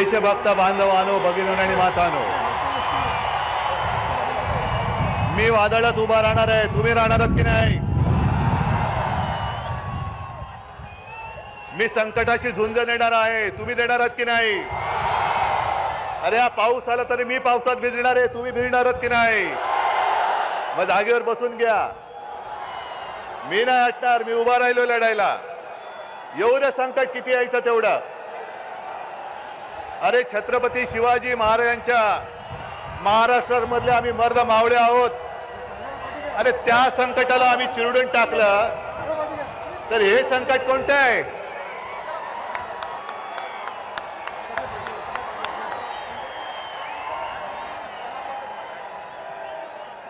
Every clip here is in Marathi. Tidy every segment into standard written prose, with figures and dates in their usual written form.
देशभक्त बांधवानो, भगिनींनो आणि मातांनो, मी वादळात उभा राहणार आहे. तुम्ही राहणार आहात की नाही? मी संकटाशी झुंज देणार आहे. तुम्ही देणार आहात की नाही? अरे हा पाऊस आला तरी मी पावसात भिजणार आहे. तुम्ही भिजणार आहात की नाही? मग जागेवर बसून घ्या. मी नाही हटणार. मी उभा राहिलो लढायला. एवढं संकट किती यायचं तेवढं. अरे छत्रपती शिवाजी महाराजांच्या महाराष्ट्रामधले आम्ही मर्द मावळे आहोत. अरे त्या संकटाला आम्ही चिरडून टाकलं तर हे संकट कोणतं आहे?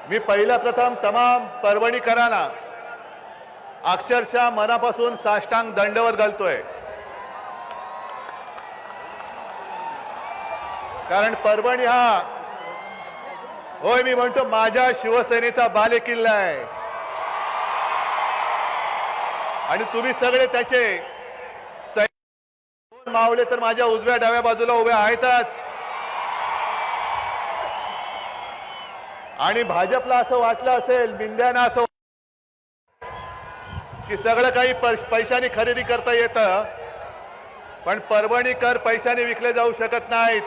मी पहिला प्रथम तमाम परभणीकरांना अक्षरशः मनापासून साष्टांग दंडवत घालतोय. कारण परभणी हा, होय मी म्हणतो, माझ्या शिवसेनेचा बालेकिल्ला आहे. आणि तुम्ही सगळे त्याचे मावळे तर माझ्या उजव्या डाव्या बाजूला उभे आहेतच. आणि भाजपला असं वाटलं असेल, मिंद्यांना असं की सगळं काही पैशाने खरेदी करता येतं, पण परभणीकर पैशाने विकले जाऊ शकत नाहीत.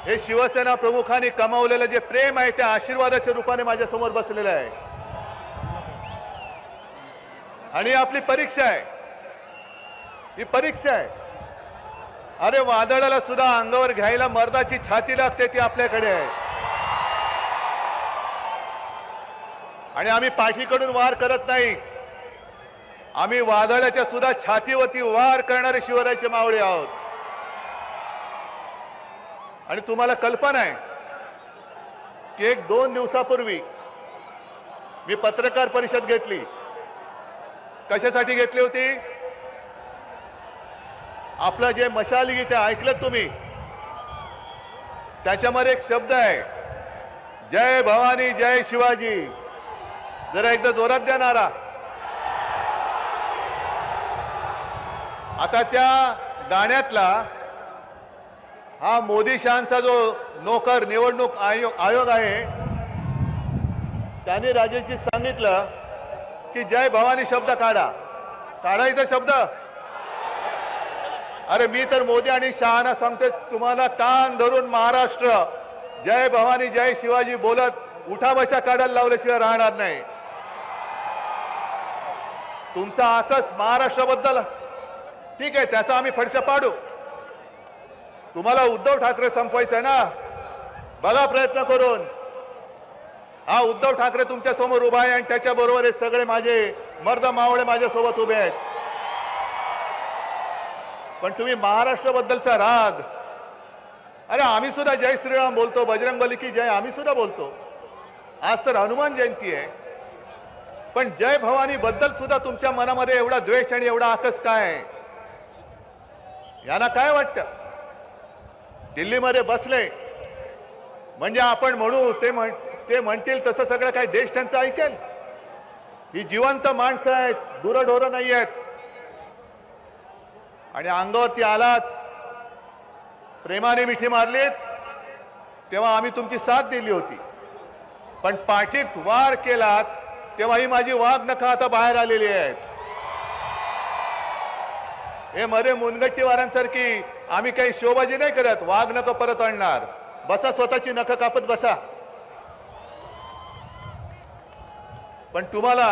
हे शिवसेना प्रमुखांनी कमावलेलं जे प्रेम आहे त्या आशीर्वादाच्या रूपाने माझ्या समोर बसलेलं आहे. आणि आपली परीक्षा आहे, ही परीक्षा आहे. अरे वादळाला सुद्धा अंगावर घ्यायला मर्दाची छाती लागते, ती आपल्याकडे आहे. आणि आम्ही पाठीकडून वार करत नाही. आम्ही वादळाच्या सुद्धा छातीवरती वार करणारे शिवरायाचे मावळे आहोत. आणि तुम्हाला कल्पना आहे की 1-2 दिवसापूर्वी मी पत्रकार परिषद घेतली. कशासाठी घेतली होती? आपलं जे मशाल गीत आहे, ऐकलं तुम्ही? त्याच्यामध्ये एक शब्द आहे, जय भवानी जय शिवाजी. जरा एकदा जोरात द्या नारा. आता त्या गाण्यातला हा मोदी शहांचा जो नोकर निवडणूक आयोग आहे, त्यांनी राजेशजी सांगितलं की जय भवानी शब्द काढा. काढायचा शब्द. अरे मी तर मोदी आणि शहांना सांगते, तुम्हाला कान धरून महाराष्ट्र जय भवानी जय शिवाजी बोलत उठाबशा काढायला लावल्याशिवाय राहणार नाही. तुमचा आकस महाराष्ट्राबद्दल ठीक आहे, त्याचा आम्ही फडशा पाडू. तुम्हाला उद्धव ठाकरे संपवायचं आहे ना, बघा प्रयत्न करून. हा उद्धव ठाकरे तुमच्या समोर उभा आहे आणि त्याच्याबरोबर हे सगळे माझे मर्द मावळे माझ्यासोबत उभे आहेत. पण तुम्ही महाराष्ट्राबद्दलचा राग, अरे आम्ही सुद्धा जय श्रीराम बोलतो, बजरंगबली की जय आम्ही सुद्धा बोलतो. आज तर हनुमान जयंती आहे, पण जय भवानी बद्दल सुद्धा तुमच्या मनामध्ये एवढा द्वेष आणि एवढा आकस काय आहे? यांना काय वाटतं? दिल्लीमध्ये बसले म्हणजे आपण म्हणू, ते म्हणतील तसं सगळं काय देश त्यांचं ऐकेल? ही जिवंत माणसं आहेत, दुरढोरं नाही आहेत. आणि अंगावरती आलात, प्रेमाने मिठी मारलीत, तेव्हा आम्ही तुमची साथ दिली होती. पण पाठीत वार केलात तेव्हा ही माझी वाघ नखं आता बाहेर आलेली आहेत. हे मध्ये मुनगट्टीवारांसारखी आम्ही काही शोबाजी नाही करत. वाघ नखं परत आणणार. बसा, स्वतःची नखं कापत बसा. पण तुम्हाला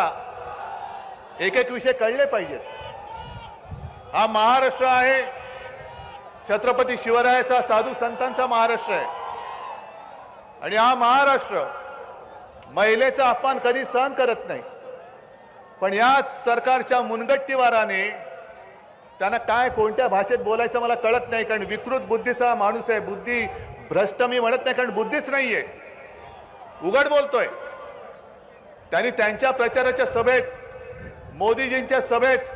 एक एक विषय कळले पाहिजेत. हा महाराष्ट्र आहे, छत्रपती शिवरायाचा, साधू संतांचा महाराष्ट्र आहे. आणि हा महाराष्ट्र महिलेचा अपमान कधी सहन करत नाही. पण याच सरकारच्या मुनगट्टीवाराने त्यांना काय कोणत्या भाषेत बोलायचं मला कळत नाही. कारण विकृत बुद्धीचा माणूस आहे. बुद्धी भ्रष्ट मी म्हणत नाही, कारण बुद्धीच नाहीये, उघड बोलतोय. त्यांनी त्यांच्या प्रचाराच्या सभेत, मोदीजींच्या सभेत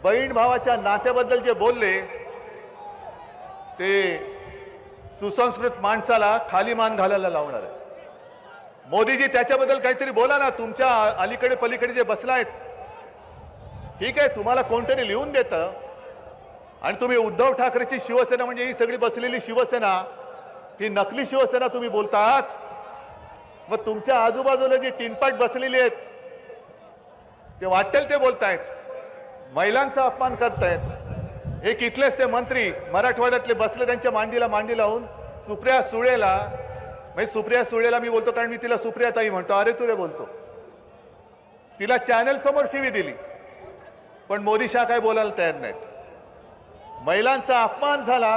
बहीण भावाच्या नात्याबद्दल जे बोलले ते सुसंस्कृत माणसाला खाली मान घालायला लावणार आहे. मोदीजी त्याच्याबद्दल काहीतरी बोला ना. तुमच्या अलीकडे पलीकडे जे बसलायत, ठीक आहे, तुम्हाला कोणतरी लिहून देतं, आणि तुम्ही उद्धव ठाकरेची शिवसेना म्हणजे ही सगळी बसलेली शिवसेना ही नकली शिवसेना तुम्ही बोलतात। मग तुमच्या आजूबाजूला जी टिनपाट बसलेली आहेत ते वाटेल ते बोलतायत, महिलांचा अपमान करतायत। एक इथलेच ते मंत्री मराठवाड्यातले बसले त्यांच्या मांडीला मांडी लावून सुप्रिया सुळेला, म्हणजे सुप्रिया सुळेला मी बोलतो कारण मी तिला सुप्रिया ताई म्हणतो, अरे तुरे बोलतो, तिला चॅनल समोर शिवी दिली, पण मोदी शाह काय बोलायला तयार नाहीत। महिलांचा अपमान झाला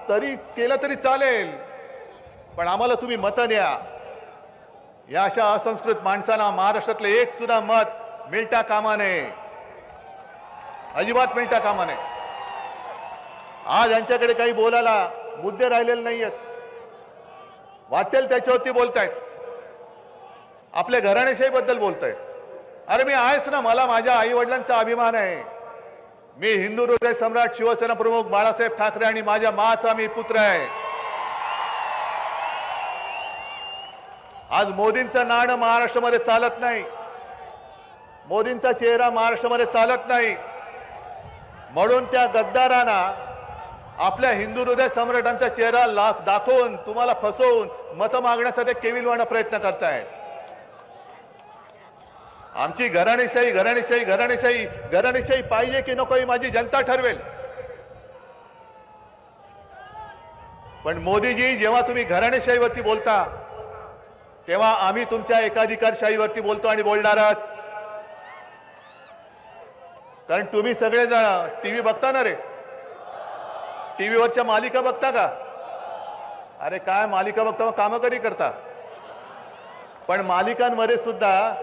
तरी केलं तरी चालेल, पण आम्हाला तुम्ही मतं द्या। या अशा असंस्कृत माणसांना महाराष्ट्रातले एक सुद्धा मत मिळता कामा नये, अजिबात मिळता कामा नये। आज यांच्याकडे काही बोलायला मुद्दे राहिलेले नाहीयेत, वाटेल त्याच्यावरती बोलतायत, आपल्या घराणेशाहीबद्दल बोलतायत। अरे मी आहेच ना, मला माझ्या आई वडिलांचा अभिमान आहे। मी हिंदू हृदय सम्राट शिवसेना प्रमुख बाळासाहेब ठाकरे आणि माझ्या माचा मी पुत्र आहे। आज मोदींचं नाणं महाराष्ट्रामध्ये चालत नाही, मोदींचा चेहरा महाराष्ट्रामध्ये चालत नाही, म्हणून त्या गद्दारांना आपल्या हिंदू हृदय सम्राटांचा चेहरा दाखवून तुम्हाला फसवून मतं मागण्याचा ते केविलवाणा प्रयत्न करतायत। आमची घराणेशाही घराणेशाही घराणेशाही घराणेशाही पाहिजे की नको ही माझी जनता ठरवेल, पण मोदीजी जेव्हा तुम्ही घराणेशाहीवरती बोलता तेव्हा आम्ही तुमच्या एकाधिकारशाहीवरती बोलतो आणि बोलणारच। कारण तुम्ही सगळेजण टीव्ही बघता ना रे, टीव्हीवरच्या मालिका बघता का? अरे काय मालिका बघता, मग कामं कधी करता? पण मालिकांमध्ये सुद्धा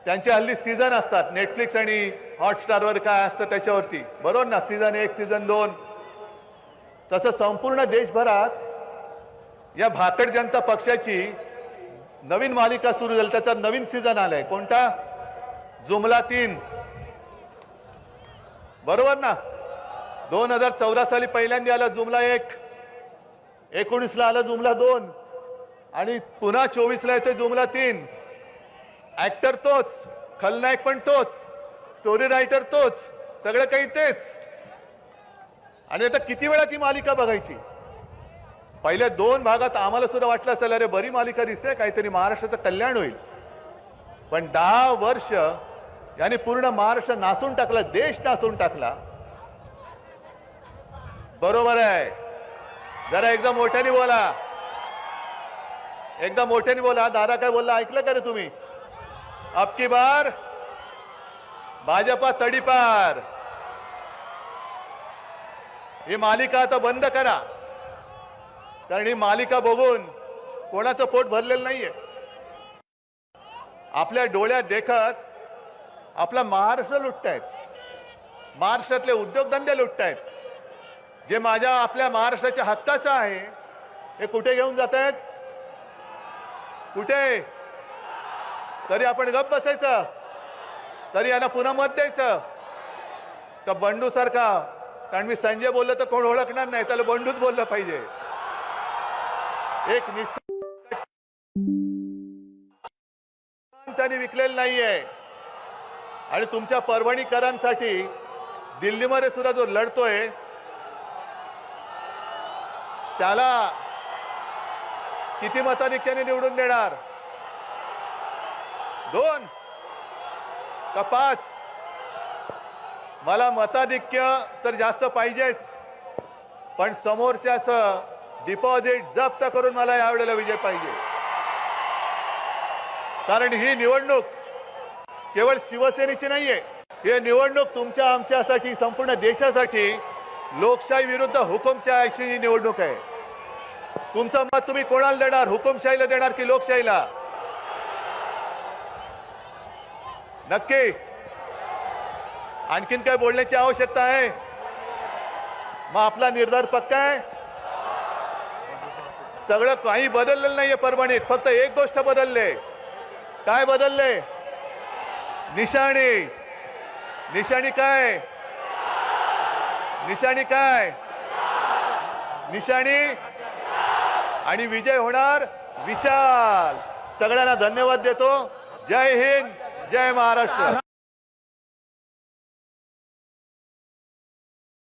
त्यांचे हल्ली सीझन असतात, नेटफ्लिक्स आणि हॉटस्टारवर काय असतं त्याच्यावरती, बरोबर ना, सीझन 1 सीझन 2। तसं संपूर्ण देशभरात या भाकड जनता पक्षाची नवीन मालिका सुरू झाली, त्याचा नवीन सीझन आलाय, कोणता? जुमला 3, बरोबर ना। 2014 साली पहिल्यांदा आला जुमला 1, 19 ला आला जुमला 2 आणि पुन्हा 24 ला येतोय जुमला 3। ऍक्टर तोच, खलनायक पण तोच, स्टोरी रायटर तोच, सगळं काही तेच। आणि आता किती वेळा ती मालिका बघायची? पहिल्या 2 भागात आम्हाला सुद्धा वाटलं असेल अरे बरी मालिका दिसते, काहीतरी महाराष्ट्राचं कल्याण होईल, पण 10 वर्ष याने पूर्ण महाराष्ट्र नासून टाकला, देश नासून टाकला। बरोबर आहे, जरा एकदम मोठ्याने बोला, एकदम मोठ्याने बोला। दादा काय बोलला ऐकलं का रे तुम्ही? अब की बार भाजपा तडीपार। ही मालिका आता बंद करा, कारण ही मालिका बघून कोणाचं पोट भरलेलं नाहीये। आपल्या डोळ्यात देखत आपला महाराष्ट्र लुटतायत, महाराष्ट्रातले उद्योगधंदे लुटतायत, जे माझ्या आपल्या महाराष्ट्राच्या हक्काचं आहे हे कुठे घेऊन जात आहेत? कुठे? तरी आपण गप्प बसायचं? तरी यांना पुन्हा मत द्यायचं का बंडू सारखा? कारण मी संजय बोललो तर कोण ओळखणार नाही, त्याला बंडूच बोललं पाहिजे। एक त्यांनी विकलेलं नाहीये। आणि तुमच्या परभणीकरांसाठी दिल्लीमध्ये सुद्धा जो लढतोय त्याला किती मताधिक्याने निवडून देणार? 2 का 5? मला मताधिक्य तर जास्त पाहिजेच, पण समोरच्याचं डिपॉझिट जप्त करून मला यावेळेला विजय पाहिजे। कारण ही निवडणूक केवळ शिवसेनेची नाहीये, ही निवडणूक तुमच्या आमच्यासाठी संपूर्ण देशासाठी लोकशाही विरुद्ध हुकुमशाहीची निवडणूक आहे। तुमचं मत तुम्ही कोणाला देणार? हुकुमशाहीला देणार की लोकशाहीला? नक्की आणखीन काय बोलण्याची आवश्यकता आहे? मग आपला निर्धार पक्का आहे? सगळं काही बदललेलं नाहीये परभणीत, फक्त एक गोष्ट बदलले। काय बदलले? निशाणी। निशाणी काय? निशाणी काय? निशाणी आणि विजय होणार विशाल। सगळ्यांना धन्यवाद देतो। जय हिंद, जय महाराष्ट्र।